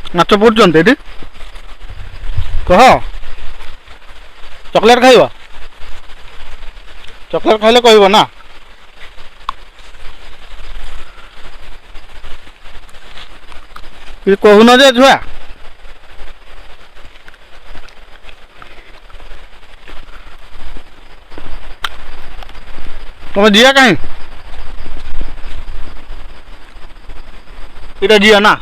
ମାଛ ପଡୁଛନ୍ତି ଏଠି କହ ଚକୋଲେଟ୍ ଖାଇବ ଚକୋଲେଟ୍ ଖାଇଲେ କହିବ ନା କିଛି କହୁନ ଯେ ଛୁଆ ତମେ ଯିଆ କାହିଁ ଏଇଟା ଯିଆ ନା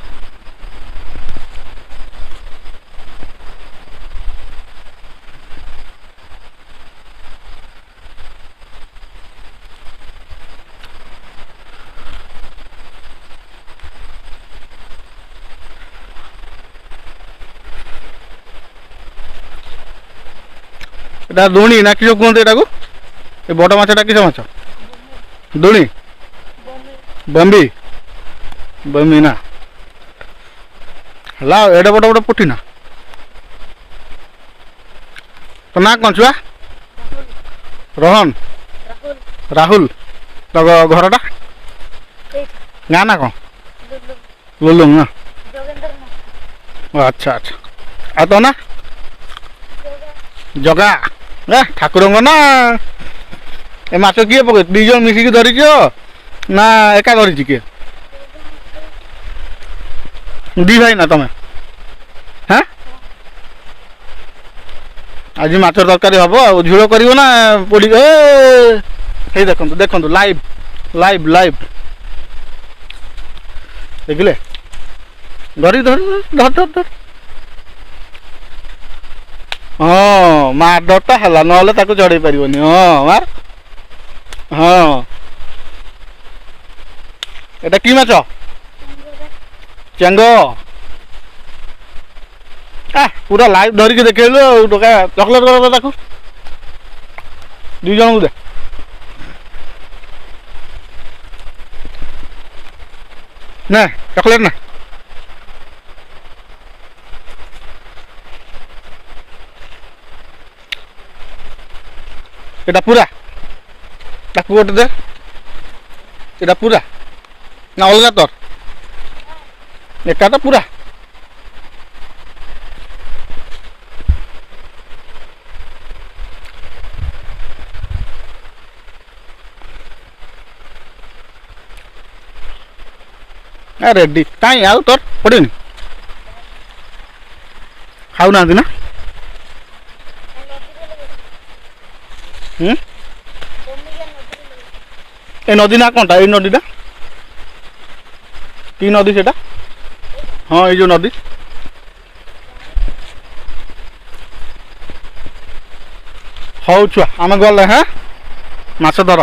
এটা দুণী না কিছু কুহନ୍ତି এটাକୁ ଏ ବଡ଼ ମାଛଟା କିସ ମାଛ ଦୁଣୀ ବମ୍ବି ବମ୍ବି ନା ହେଲା ଏଡ଼େ ବଡ଼ ବଡ଼ ପୁଠି ନା ତୋ ନାଁ କ'ଣ ଛୁଆ ରୋହନ ରାହୁଲ ତୋ ଘରଟା ଗାଁ ନା କ'ଣ ଲୁଲୁଙ୍ଗ ନା ଆଚ୍ଛା ଆଚ୍ଛା ଆଉ ତୋ ନା ଜଗା ଠାକୁରଙ୍କ ନା ଏ ମାଛ କିଏ ପକେଇ ଦୁଇ ଜଣ ମିଶିକି ଧରିଛ ନା ଏକା ଧରିଛି କିଏ ଦି ଭାଇ ନା ତମେ ହଁ ଆଜି ମାଛ ତରକାରୀ ହବ ଆଉ ଝୋଳ କରିବ ନା ପୋଡ଼ି ସେଇ ଦେଖନ୍ତୁ ଦେଖନ୍ତୁ ଲାଇଭ୍ ଲାଇଭ୍ ଲାଇଭ୍ ଦେଖିଲେ ଧରି ଧରି ଧର ଧର ଧର ହଁ ମାଡ଼ଟା ହେଲା ନହେଲେ ତାକୁ ଚଢ଼େଇ ପାରିବନି ହଁ ମାର ହଁ এটা কি মাছ চেঙ্গ পুরা লাইভ ধরিকি দেখেলু ଆଉ ଟୋକା ଚକୋଲେଟ୍ କର ତାକୁ ଦୁଇ ଜଣଙ୍କୁ ଦେ ନା ଚକୋଲେଟ୍ ନା এটা পুরা তাକୁ ଗୋଟେ ଦେ এটা পুরা না অলগা তোর এটা তো পুরা ରେଡି କାଇଁ ଆଉ ତୋର ପଡ଼ିନି ଖାଉନାହାନ୍ତି ନା ଏ ନଦୀ ନା କ'ଣଟା ଏଇ ନଦୀଟା କି ନଦୀ ସେଟା ହଁ ଏଇ ଯେଉଁ ନଦୀ ହଉ ଛୁଆ ଆମେ ଗଲେ ହଁ ମାଛ ଧର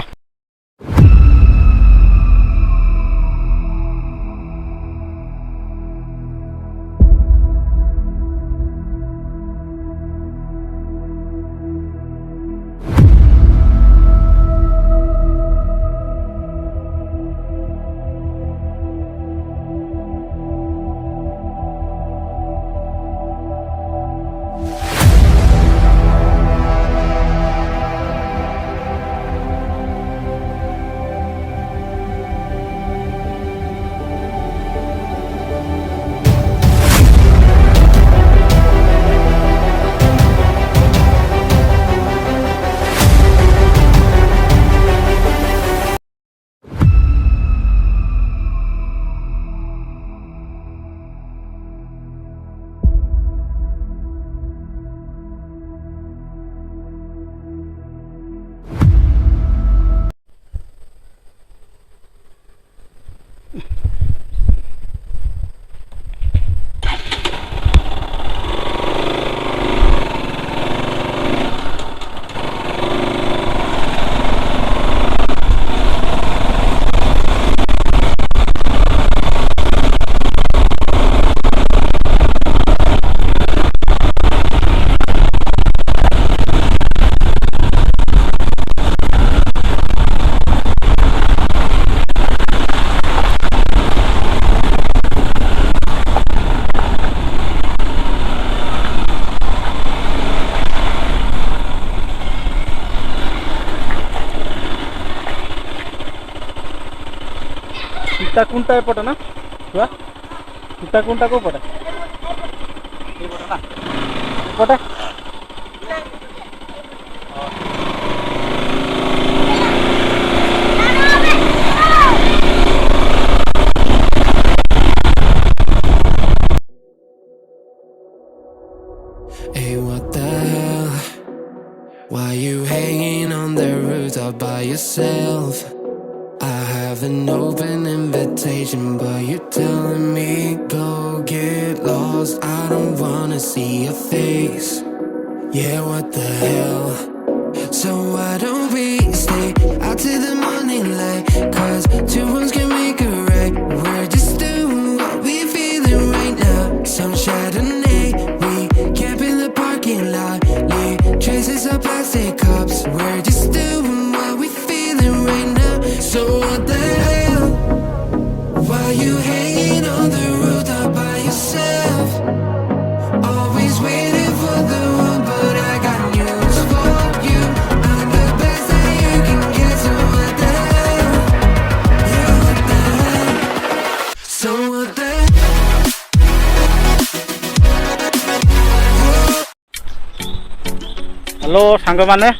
सीताकुंड एपटे ना छुआ सीताकुंड को पटे ଏପଟେ Hey, what the hell? Why you hanging on the rooftop by yourself? I have an open invitation, but you're telling me go get lost. I don't wanna see your face. Yeah, what the hell? So why don't we stay out till the morning light? Cause two wrongs can make a right. We're just doing what we feeling right now. Some Chardonnay, we camp in the parking lot. Leave traces of plastic cups. We're just doing what we feeling right now. So what the hell? Why you hanging on the rooftop by yourself? Always waiting for the one, but I got news for you. I'm the best that you can get. So what the hell? Yeah, what the hell? So what the hello सांग मैंने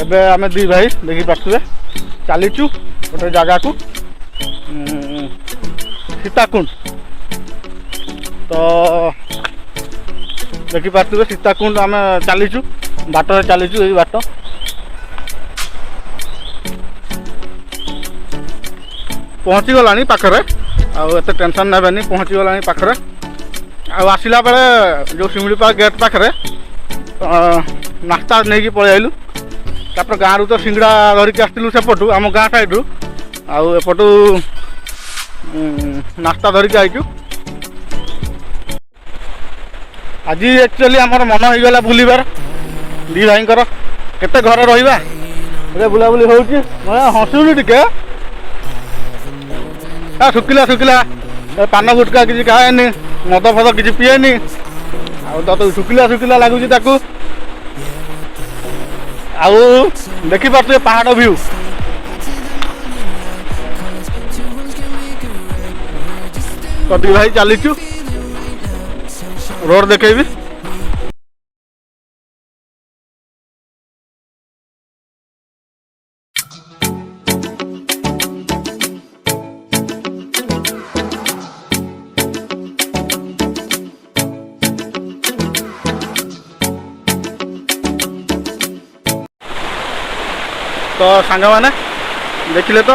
एबे आमे दुई भाई देखी पार्थे चलीचु गोटे जगह को सीताकुंड तो देखी पार्थे सीताकुंड आम चलीचु बाटर चलीचु यही बाट पहुँची गला पाखरे आते टेंशन नेबेनी पहुँची गला पाखरे आसला बेले जो शिमिलीपाल गेट पाखरे नास्ता नहीं कि पलि आइलु तापर गाँव तो सिंगड़ा धरिकी आसलु सेपटू आम गाँ साइड रू आउटू नास्ता धरिकी आईचु आज एक्चुअली आमर मन हो गला बुलबार दी भाई केते घर रहा बुलाबुली हो हसुनी टिके शुखिला शुखिला पान गुटका किसी खाएनी मद फद किसी पीएनी तो शुखिला शुखिला लगुच आउ देखी पार्थे पहाड़ व्यू तो दी भाई चलीचु रोड देखेबी तो सांग मैंने देखिले तो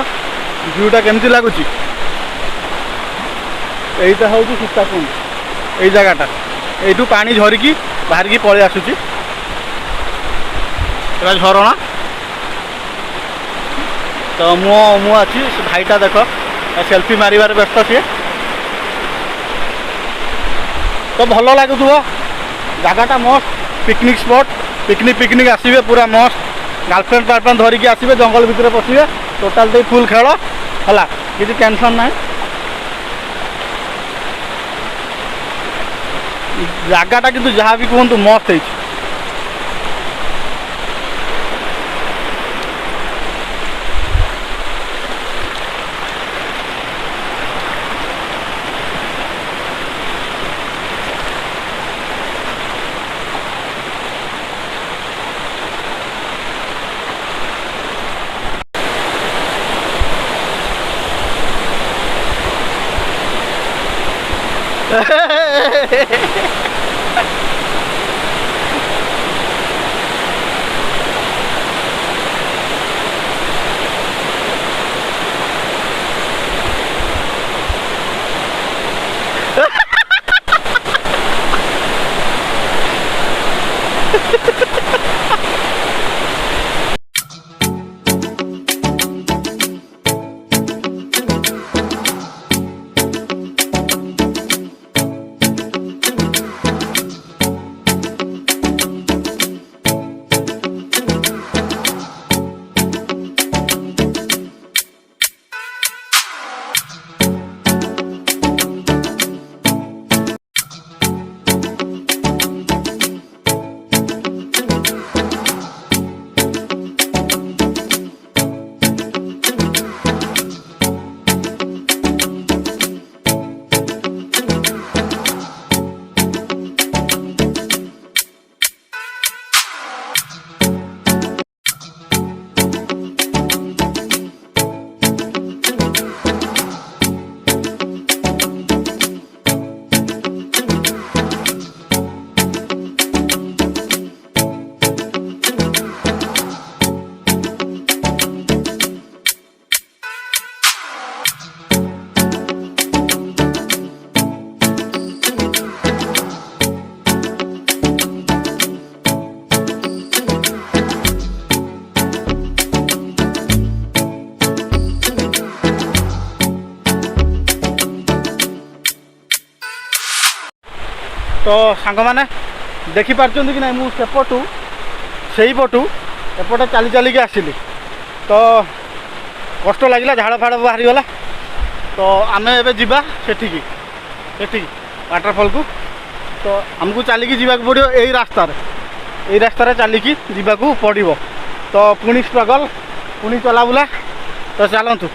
व्यूटा केमती लगुच यहीटा हूँ सीताकुंड यही जगहटा यू पानी झरिकी बाहर की पलि आसूची झरणा तो मु अच्छी भाईटा देख सेल्फी मारिबार व्यस्त सी तो भल लगुव जगहटा मस्त पिकनिक स्पॉट पिकनिक आसबे पूरा मस्त गर्लफ्रेंड पार्टफ्रेंड धरिकी आसबे जंगल भितर पशिबे टोटाल तो फुल खेल है किसी टेंशन ना जगहटा किंतु जहाँ भी कहतु मस्त है तो सांग मैंने देखिपार कि ना मुझे से पटू एपटे चली चलिकी आसली तो कष्ट लगे झाड़ फाड़ बाहरी गला तो आम एबा सेठी वाटरफॉल को तो आमको चलिकी जावाक पड़ो यही रास्तार चलिकी जावाक पड़ो तो पुणी स्ट्रगल पुणी चला बुला तो चलतु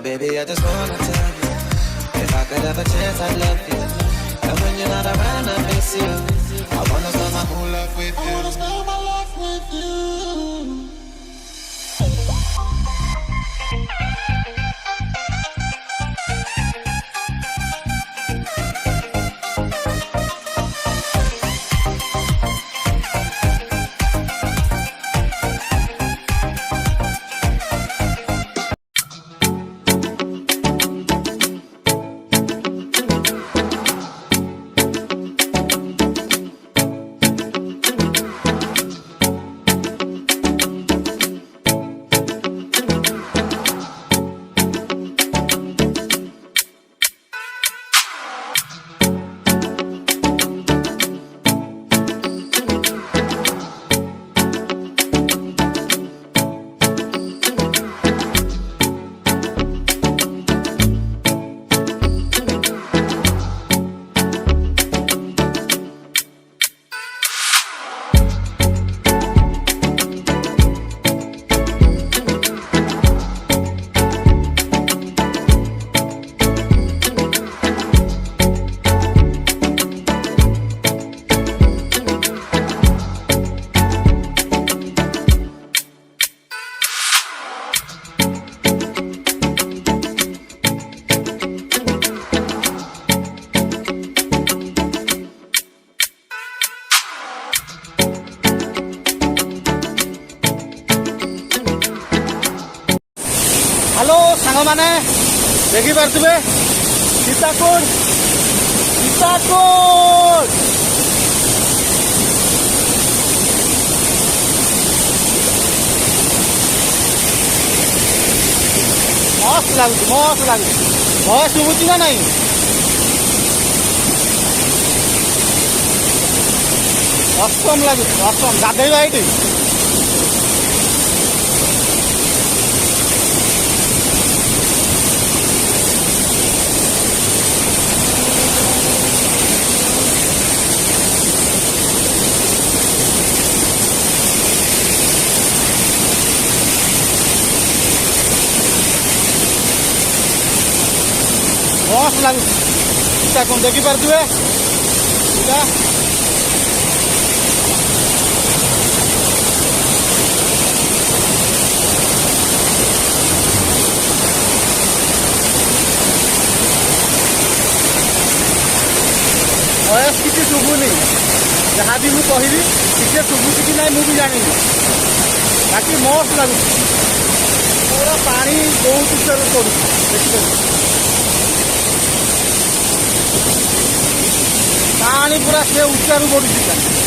Baby, I just wanna tell you, if I could have a chance, I'd love you. And when you're not around, I miss you. I wanna spend my whole life with you. I wanna spend my life with you. Hello सांग मैंने देखिपे सीताकुंड मस्त लगुच भय शुभुची ना नहीं असम लगुच असम गाधेगा ये मस्त लगुच सीताकुंड देखिपे सीता वयस किसी शुभुनी जहाँ भी मुझे कहबी टे शुभुची कि ना मुझे जानी बाकी मस्त लगुच पूरा पानी बहुत उच्चर पड़ू देखिए पानी पूरा से उच्चारू बढ़ुची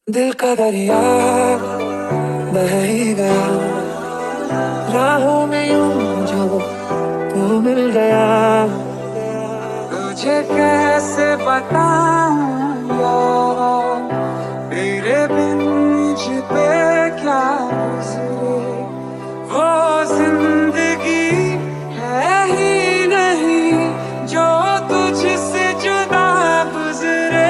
दिल का दरिया बह ही गया राहों में यूं जो तू मिल गया तुझे कैसे बताऊं यार तेरे बिन मुझ पे क्या गुजरे वो जिंदगी है ही नहीं जो तुझसे जुदा गुजरे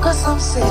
कसम से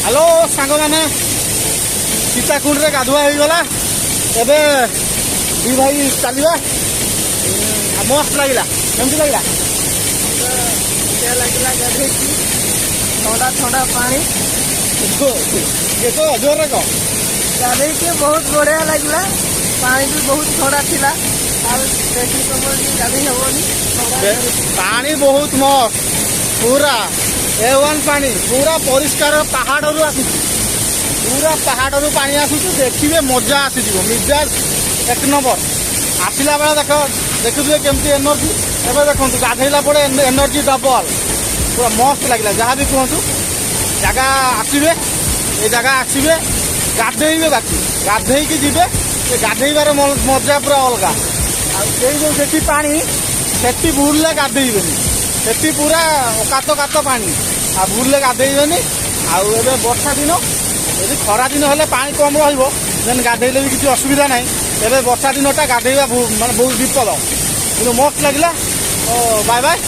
हेलो सांग मैंने सीताकुंड रे गाधुआ हो गला एबे दी भाई चलवा मस्त लगिला केमती लगिला लगिला गाधे ठंडा ठंडा पानी ये तो जोर रे को गाधे के बहुत बढ़िया लगिला पानी भी बहुत ठंडा थिला और देखि तो गाधे हेबोनी पानी बहुत मस्त पूरा A1 पानी पूरा परिष्कार पहाड़ रू आसु पूरा पहाड़ रू पानी आसु देखिए मजा आसीज मिजाज एक नंबर आसला बेला देखुए केमती एनर्जी एवं देखो गाधेला पड़े एनर्जी डबल पूरा मस्त लगे जहाँ भी कहतु जगह आसवे ये जगह आसवे गाधेबे बाकी गाधेकी जी गाधेबार मजा पूरा अलग आठी पानी से बुलले गाधेबे से पूरा कात कात पानी आ बुलले गाधेबे आबे वर्षा दिन यदि खरा दिन हेल्ले पानी कम रही गाधेले भी किसी असुविधा ना एवं वर्षा दिन गाधेबा मानते बहुत विपद कि मस्त लगे बाय बाय।